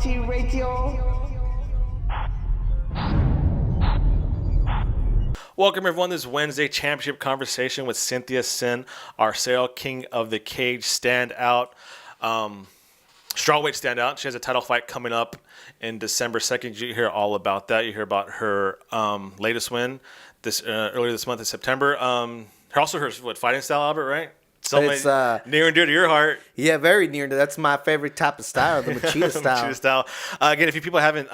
Quality Radio. Welcome, everyone. This is Wednesday Championship Conversation with Cynthia Sin, Arceo, King of the Cage standout. Strawweight standout. She has a title fight coming up in December 2nd. You hear all about that. You hear about her latest win earlier this month in September. Also her fighting style, Albert, right? Something It's near and dear to your heart. Yeah, very near. That's my favorite type of style, the Machida style. Machida style. Again, if you people haven't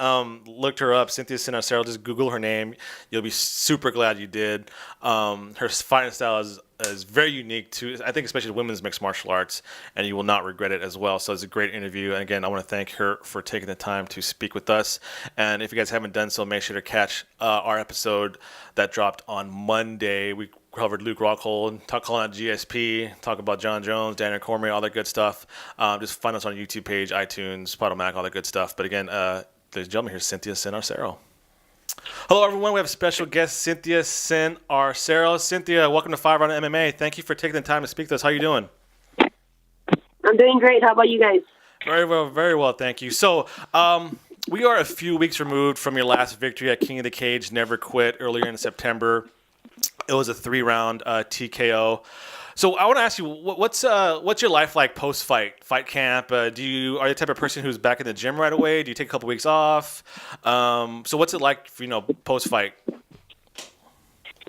looked her up, Cynthia Sin Arceo, just Google her name. You'll be super glad you did. Her fighting style is very unique to, I think, especially women's mixed martial arts, and you will not regret it as well. So it's a great interview. And again, I want to thank her for taking the time to speak with us. And if you guys haven't done so, make sure to catch our episode that dropped on Monday. We covered Luke Rockhold, calling out GSP, talk about John Jones, Daniel Cormier, all that good stuff. Just find us on YouTube page, iTunes, Podomac, all that good stuff. But again, ladies and gentlemen, here's Cynthia Sin Arceo. Hello, everyone. We have a special guest, Cynthia Sin Arceo. Cynthia, welcome to FiveRoundMMA. Thank you for taking the time to speak to us. How are you doing? I'm doing great. How about you guys? Very well, thank you. So, we are a few weeks removed from your last victory at King of the Cage, Never Quit, earlier in September. It was a 3-round TKO. So I want to ask you, what's your life like fight camp? Are you the type of person who's back in the gym right away? Do you take a couple weeks off? So what's it like, post fight?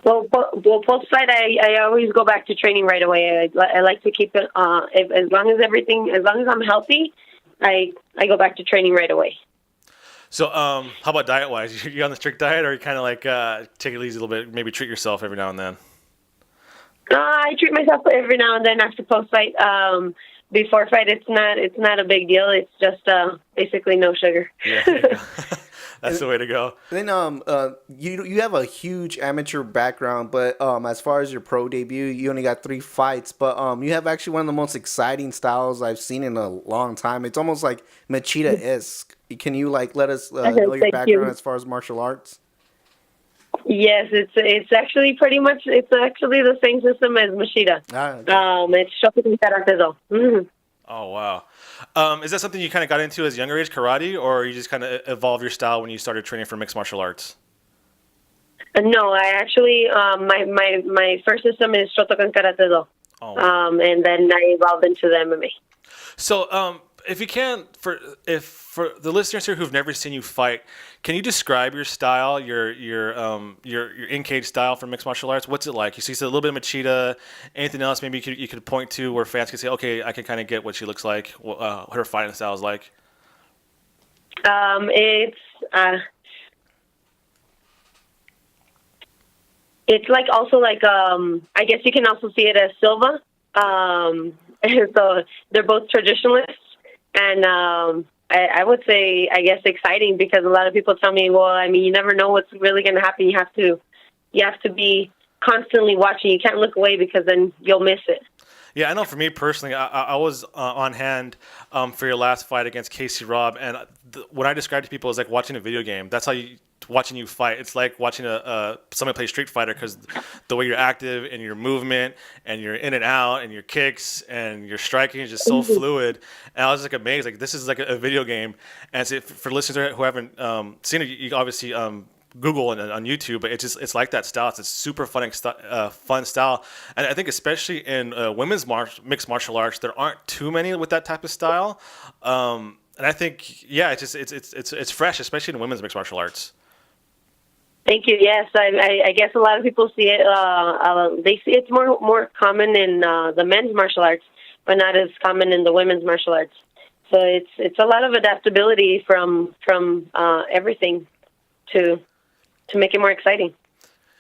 Well, post fight, I always go back to training right away. I like to keep it as long as I'm healthy, I go back to training right away. So, how about diet-wise? You on the strict diet, or you kind of like take it easy a little bit, maybe treat yourself every now and then? I treat myself every now and then after post-fight. Before fight, it's not a big deal. It's just basically no sugar. Yeah, that's the way to go. Then you have a huge amateur background, but as far as your pro debut, you only got 3 fights. But you have actually one of the most exciting styles I've seen in a long time. It's almost like Machida-esque. Can you let us know your background as far as martial arts? Yes, it's actually the same system as Machida. Okay. It's Shotokan Karate-do. Mm-hmm. Oh, wow. Is that something you kind of got into as younger age, karate, or you just kind of evolved your style when you started training for mixed martial arts? No, I actually, my first system is Shotokan Karate-do. Oh, wow. And then I evolved into the MMA. So, if you can, for the listeners here who've never seen you fight, can you describe your style, your in-cage style for mixed martial arts? What's it like? You see a little bit of Machida. Anything else maybe you could point to where fans could say, okay, I can kind of get what she looks like, what her fighting style is like? It's like also like I guess you can also see it as Silva. So they're both traditionalists. And I would say, I guess, exciting, because a lot of people tell me, well, I mean, you never know what's really going to happen. You have to be constantly watching. You can't look away, because then you'll miss it. Yeah, I know for me personally, I was on hand for your last fight against Casey Robb, and what I describe to people is like watching a video game. That's how watching you fight. It's like watching somebody play Street Fighter, because the way you're active and your movement and you're in and out and your kicks and your striking is just so fluid. And I was like amazed. Like, this is like a video game. And so for listeners who haven't seen it, you obviously Google and on YouTube, but it's like that style. It's a super fun style, and I think especially in women's mixed martial arts, there aren't too many with that type of style. And I think it's fresh, especially in women's mixed martial arts. Thank you. Yes, I guess a lot of people see it. They see it's more common in the men's martial arts, but not as common in the women's martial arts. So it's a lot of adaptability from everything to make it more exciting.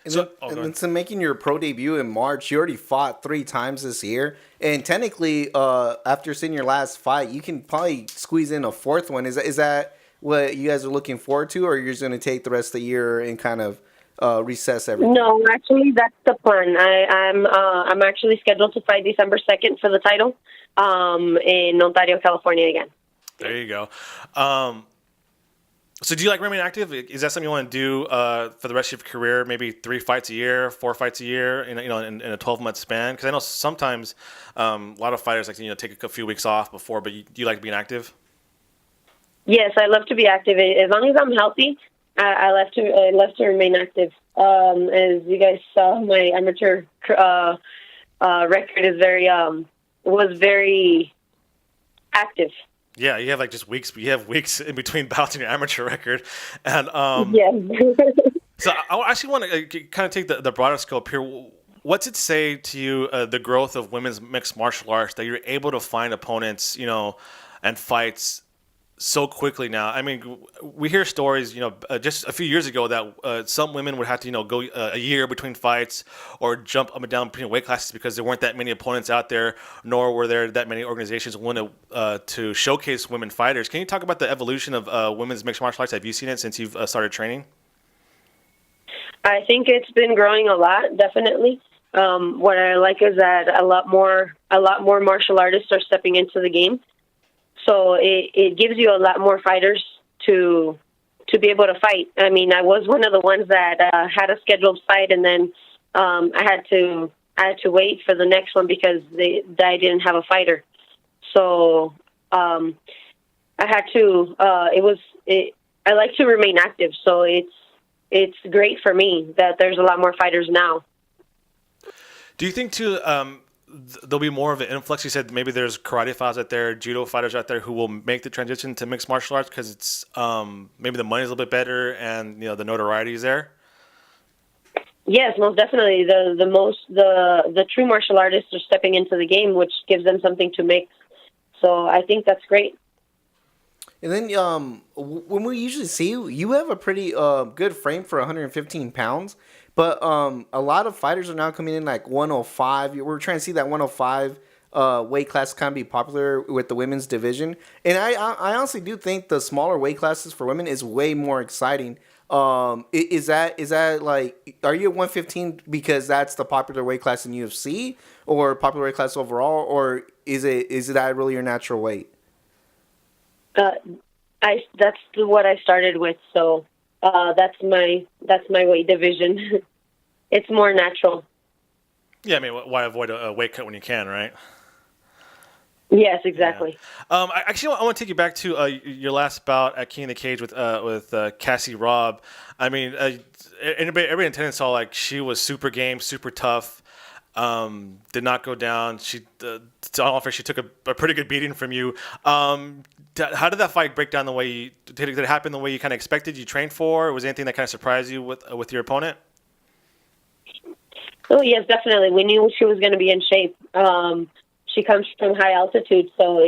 And so making your pro debut in March, you already fought 3 times this year, and technically, after seeing your last fight, you can probably squeeze in a 4th one. Is that what you guys are looking forward to, or you're just going to take the rest of the year and kind of recess everything? No, actually, that's the plan. I'm actually scheduled to fight December 2nd for the title in Ontario, California again. There you go. So do you like remaining active? Is that something you want to do for the rest of your career? Maybe 3 fights a year, 4 fights a year, in a 12-month span? Because I know sometimes a lot of fighters take a few weeks off before. But do you like being active? Yes, I love to be active. As long as I'm healthy, I love to remain active. As you guys saw, my amateur record is was very active. Yeah, you have like just weeks. You have weeks in between bouts in your amateur record, and Yes. so I actually want to kind of take the broader scope here. What's it say to you the growth of women's mixed martial arts that you're able to find opponents, and fights so quickly now? I mean, we hear stories, just a few years ago that some women would have to, go a year between fights or jump up and down between weight classes because there weren't that many opponents out there, nor were there that many organizations willing to showcase women fighters. Can you talk about the evolution of women's mixed martial arts? Have you seen it since you've started training? I think it's been growing a lot, definitely. What I like is that a lot more martial artists are stepping into the game. So it gives you a lot more fighters to be able to fight. I mean, I was one of the ones that had a scheduled fight, and then I had to wait for the next one because I didn't have a fighter. So I had to. I like to remain active, so it's great for me that there's a lot more fighters now. Do you think too? There'll be more of an influx. You said maybe there's karate fighters out there, judo fighters out there who will make the transition to mixed martial arts because it's maybe the money's a little bit better and the notoriety is there. Yes, most definitely. The true martial artists are stepping into the game, which gives them something to mix. So I think that's great. And then when we usually see you, you have a pretty good frame for 115 pounds. But a lot of fighters are now coming in like 105. We're trying to see that 105 weight class kind of be popular with the women's division. And I honestly do think the smaller weight classes for women is way more exciting. Is that like, are you at 115 because that's the popular weight class in UFC or popular weight class overall, or is that really your natural weight? That's what I started with, so that's my weight division. It's more natural. Yeah, I mean, why avoid a weight cut when you can, right? Yes, exactly. Yeah. I want to take you back to your last bout at King of the Cage with Cassie Robb. I mean, every attendant saw like she was super game, super tough. Did not go down. She, to offer, she took a pretty good beating from you. How did that fight break down the way did it happen the way you kind of expected? You trained for? Was there anything that kind of surprised you with your opponent? Oh yes, definitely. We knew she was going to be in shape. She comes from high altitude, so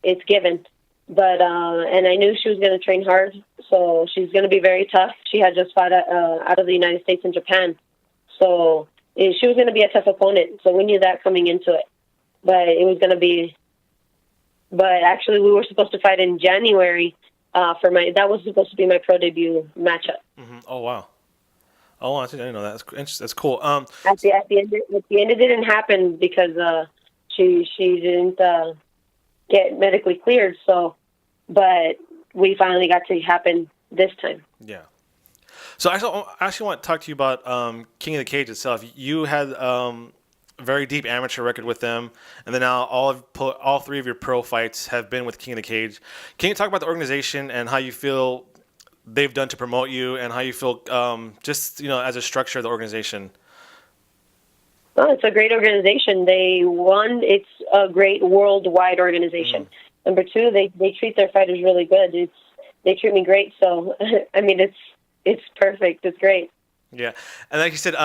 it's given. But and I knew she was going to train hard, so she's going to be very tough. She had just fought out of the United States and Japan, so she was going to be a tough opponent. So we knew that coming into it. But it was going to be. But actually, we were supposed to fight in January that was supposed to be my pro debut matchup. Mm-hmm. Oh wow. Oh, I didn't know that. That's cool. At the end, it didn't happen because she didn't get medically cleared. So, but we finally got to happen this time. Yeah. So I actually want to talk to you about King of the Cage itself. You had a very deep amateur record with them, and then now all three of your pro fights have been with King of the Cage. Can you talk about the organization and how you feel they've done to promote you, and how you feel just as a structure of the organization? Well, it's a great organization. It's a great worldwide organization. Mm. Number two, they treat their fighters really good. They treat me great. So I mean, it's perfect. It's great. Yeah, and like you said,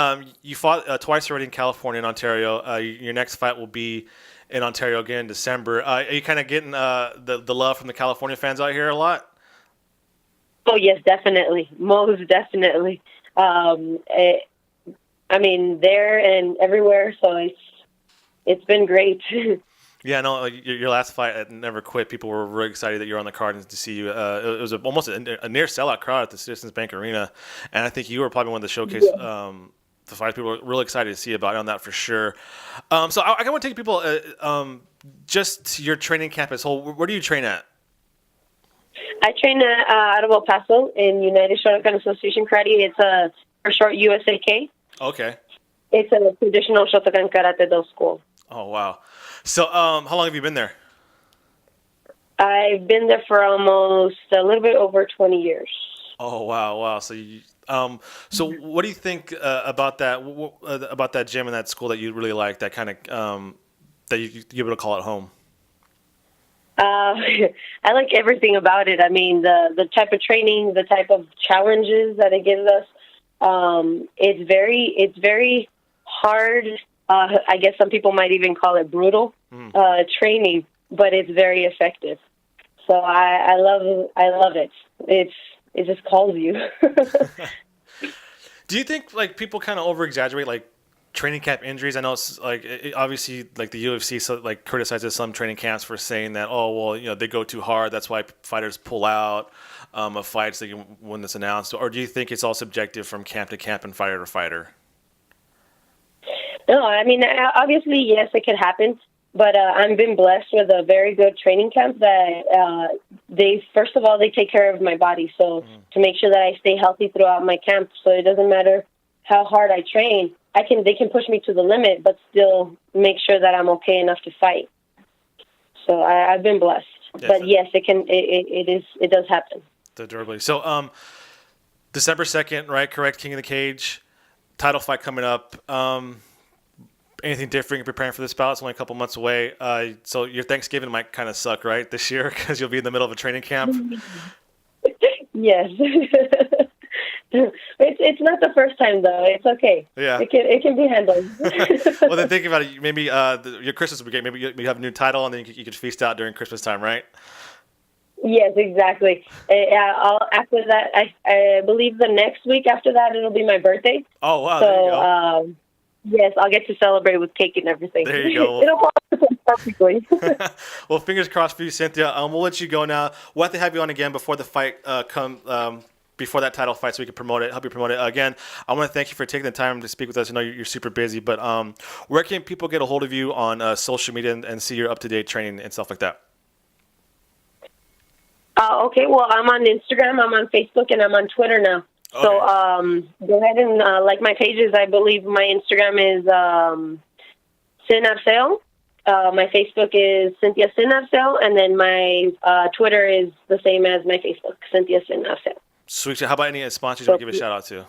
you fought twice already in California and Ontario. Your next fight will be in Ontario again in December. Are you kind of getting the love from the California fans out here a lot? Oh yes, definitely, most definitely. I mean, there and everywhere, so it's been great. Yeah, no, your last fight at Never Quit, people were really excited that you're on the card and to see you. It was almost a near sellout crowd at the Citizens Bank Arena, and I think you were probably one of the showcase the fights people were really excited to see about on that for sure. So I want to take people just to your training camp as whole. Where do you train at? I train out of El Paso in United Shotokan Association Karate. It's for short USAK. Okay. It's a traditional Shotokan Karate Do school. Oh, wow. So how long have you been there? I've been there for almost a little bit over 20 years. Oh wow! So so what do you think about that gym and that school that you really like? That kind of that you're able to call it home. I like everything about it. I mean, the type of training, the type of challenges that it gives us. It's very hard. I guess some people might even call it brutal training, but it's very effective. So I love it. It just calls you. Do you think like people kind of over exaggerate like training camp injuries? I know it's like obviously like the UFC like criticizes some training camps for saying that they go too hard, that's why fighters pull out of fights when it's announced. Or do you think it's all subjective from camp to camp and fighter to fighter? No, I mean obviously yes, it could happen. But I've been blessed with a very good training camp that first of all, they take care of my body. So to make sure that I stay healthy throughout my camp. So it doesn't matter how hard I train. They can push me to the limit, but still make sure that I'm okay enough to fight. So I've been blessed. Yes, but yes, it does happen. Durably. So December 2nd, right? Correct. King of the Cage, title fight coming up. Anything different in preparing for this bout? It's only a couple months away. So your Thanksgiving might kind of suck, right, this year because you'll be in the middle of a training camp. Yes. It's not the first time though. It's okay. Yeah. It can be handled. Well, then think about it. Maybe your Christmas will be great. Maybe you have a new title and then you could feast out during Christmas time, right? Yes, exactly. After that, I believe the next week after that it'll be my birthday. Oh wow! So, there you go. Yes, I'll get to celebrate with cake and everything. There you go. It'll fall perfectly. Well, fingers crossed for you, Cynthia. We'll let you go now. We'll have to have you on again before the fight before that title fight, so we can help you promote it. Again, I want to thank you for taking the time to speak with us. I know you're super busy, but where can people get a hold of you on social media and see your up-to-date training and stuff like that? Okay, well, I'm on Instagram, I'm on Facebook, and I'm on Twitter now. Okay. So go ahead and like my pages. I believe my Instagram is Arceo. My Facebook is Cynthia Arceo, and then my Twitter is the same as my Facebook, Cynthia Arceo. Sweet. How about any sponsors you want to give a shout out to?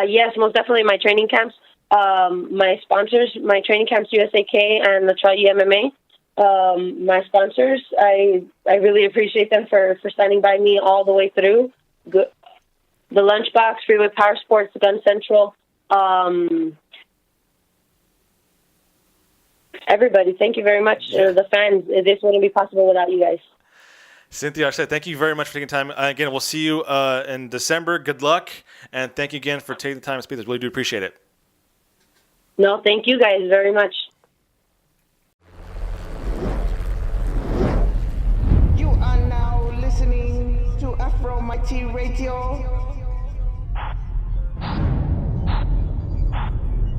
Yes, most definitely my training camps. My sponsors, my training camps, USAK and Arceo MMA. My sponsors, I really appreciate them for standing by me all the way through. Good. The Lunchbox, Freeway Power Sports, Gun Central, everybody. Thank you very much. The fans, this wouldn't be possible without you guys. Cynthia, thank you very much for taking time. Again, we'll see you in December. Good luck, and thank you again for taking the time to speak. I really do appreciate it. No, thank you guys very much. You are now listening to FiveRoundMMA Radio.